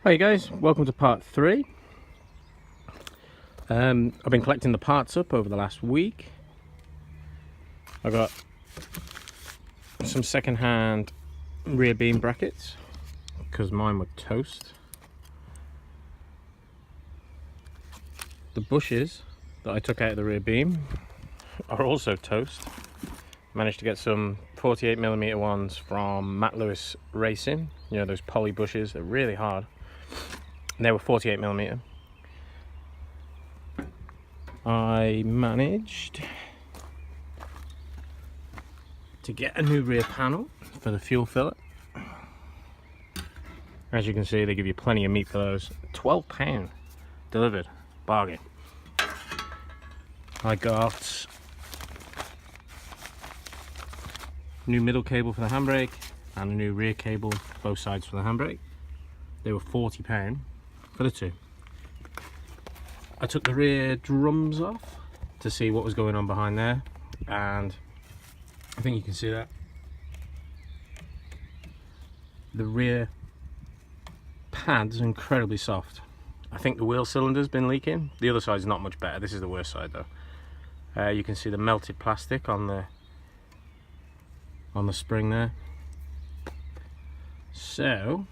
Hi guys, welcome to part 3. I've been collecting the parts up over the last week. I got some second-hand rear beam brackets because mine were toast. The bushes that I took out of the rear beam are also toast. Managed to get some 48mm ones from Matt Lewis Racing. You know, those poly bushes, they're really hard. And they were 48mm. I managed to get a new rear panel for the fuel fillet. As you can see, they give you plenty of meat for those. £12 delivered, bargain. I got new middle cable for the handbrake and a new rear cable, both sides for the handbrake. They were £40 for the two. I took the rear drums off to see what was going on behind there, and I think you can see that. The rear pad's incredibly soft. I think the wheel cylinder's been leaking. The other side's not much better. This is the worst side though. You can see the melted plastic on the spring there. So,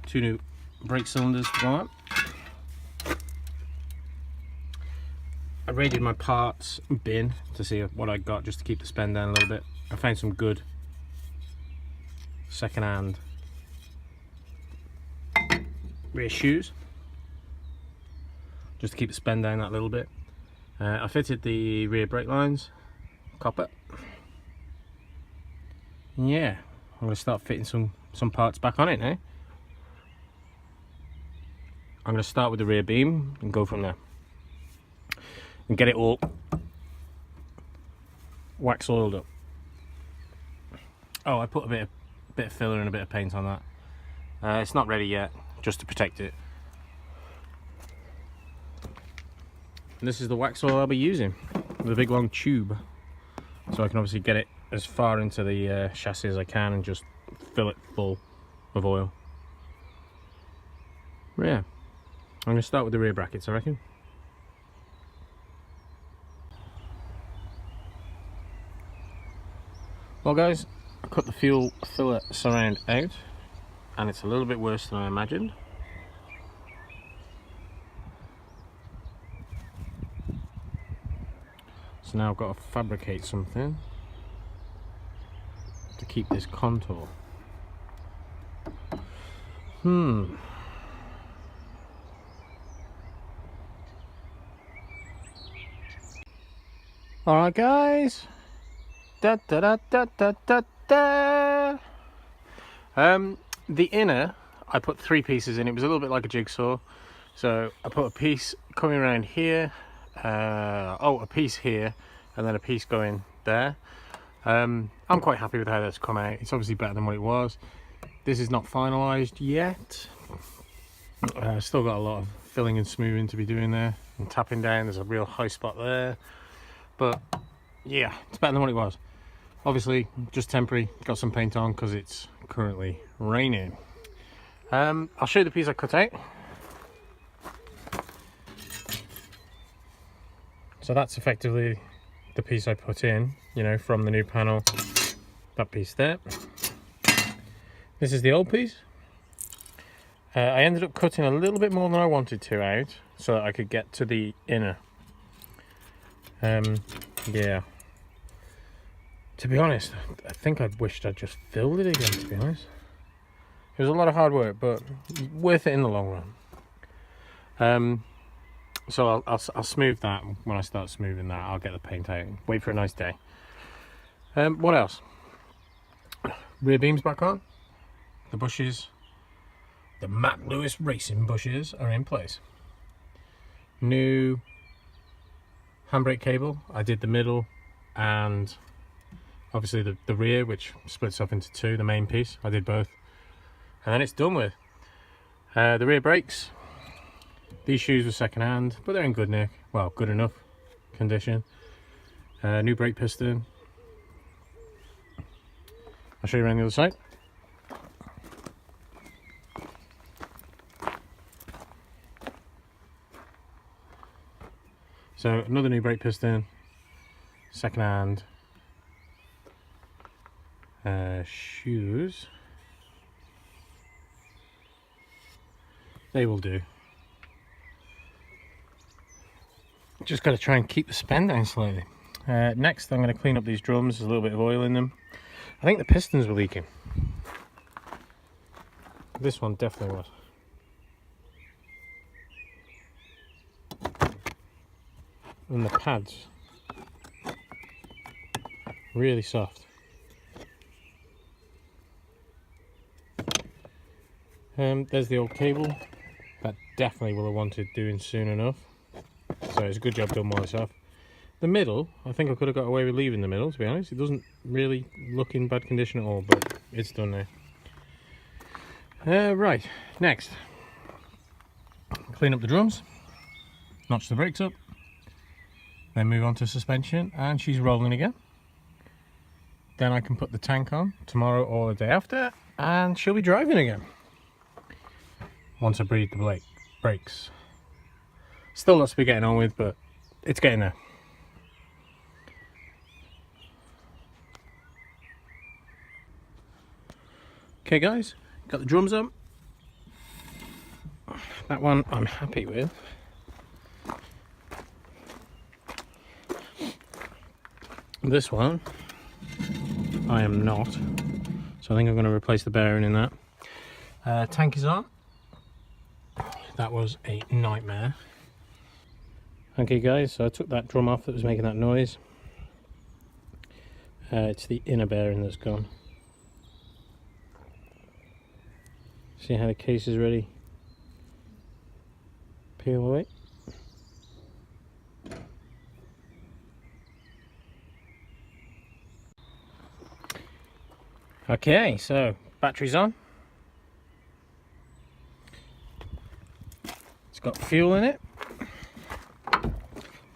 two new brake cylinders to go on. I raided my parts bin to see what I got, just to keep the spend down a little bit. I found some good second-hand rear shoes, just to keep the spend down that little bit. I fitted the rear brake lines, copper. Yeah, I'm going to start fitting some parts back on it now. I'm going to start with the rear beam and go from there and get it all wax oiled up. Oh, I put a bit of filler and a bit of paint on that. It's not ready yet, just to protect it. And this is the wax oil I'll be using, the big long tube, so I can obviously get it as far into the chassis as I can and just fill it full of oil. Yeah. I'm going to start with the rear brackets, I reckon. Well guys, I cut the fuel filler surround out, and it's a little bit worse than I imagined. So now I've got to fabricate something to keep this contour. Alright guys, the inner, I put 3 pieces in. It was a little bit like a jigsaw, so I put a piece coming around here, a piece here, and then a piece going there. I'm quite happy with how that's come out. It's obviously better than what it was. This is not finalised yet. Still got a lot of filling and smoothing to be doing there, and tapping down. There's a real high spot there. But yeah, it's better than what it was. Obviously, just temporary. Got some paint on because it's currently raining. I'll show you the piece I cut out. So that's effectively the piece I put in, you know, from the new panel. That piece there. This is the old piece. I ended up cutting a little bit more than I wanted to out so that I could get to the inner. Yeah, to be honest, I think I wished I'd just filled it again, to be honest. It was a lot of hard work, but worth it in the long run. So I'll smooth that. When I start smoothing that, I'll get the paint out. Wait for a nice day. What else? Rear beams back on. The bushes, the Matt Lewis Racing bushes, are in place. New handbrake cable. I did the middle and obviously the rear, which splits up into 2, the main piece. I did both, and then it's done with. The rear brakes, these shoes were second hand, but they're in good nick, well, good enough condition. New brake piston. I'll show you around the other side. So another new brake piston, second hand shoes. They will do. Just got to try and keep the spin down slightly. Next, I'm going to clean up these drums. There's a little bit of oil in them. I think the pistons were leaking. This one definitely was. And the pads, really soft. There's the old cable. That definitely will have wanted doing soon enough. So it's a good job done while it's off. The middle, I think I could have got away with leaving the middle, to be honest. It doesn't really look in bad condition at all, but it's done now. Right, next. Clean up the drums, notch the brakes up, then move on to suspension, and she's rolling again. Then I can put the tank on tomorrow or the day after, and she'll be driving again. Once I breathe the brakes. Still lots to be getting on with, but it's getting there. Okay guys, got the drums up. That one I'm happy with. This one I am not. So I think I'm going to replace the bearing in that. Tank is on. That was a nightmare. Okay guys, so I took that drum off that was making that noise. It's the inner bearing that's gone. See how the case is ready? Peel away. Okay, so battery's on. It's got fuel in it.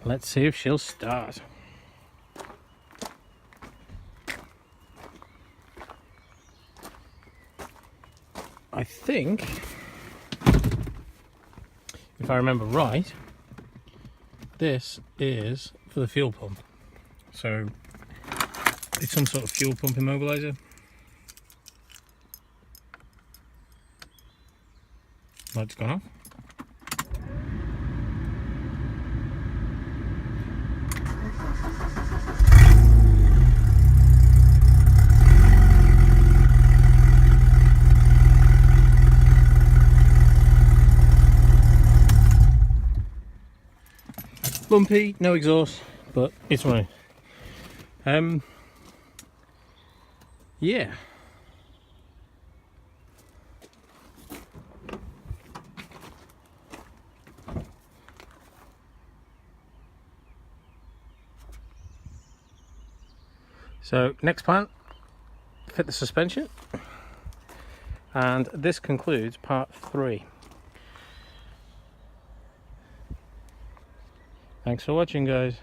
Let's see if she'll start. I think, if I remember right, this is for the fuel pump. So it's some sort of fuel pump immobilizer. Light's gone off. Lumpy, no exhaust, but it's running. Yeah. So next plan, fit the suspension, and this concludes part 3. Thanks for watching, guys.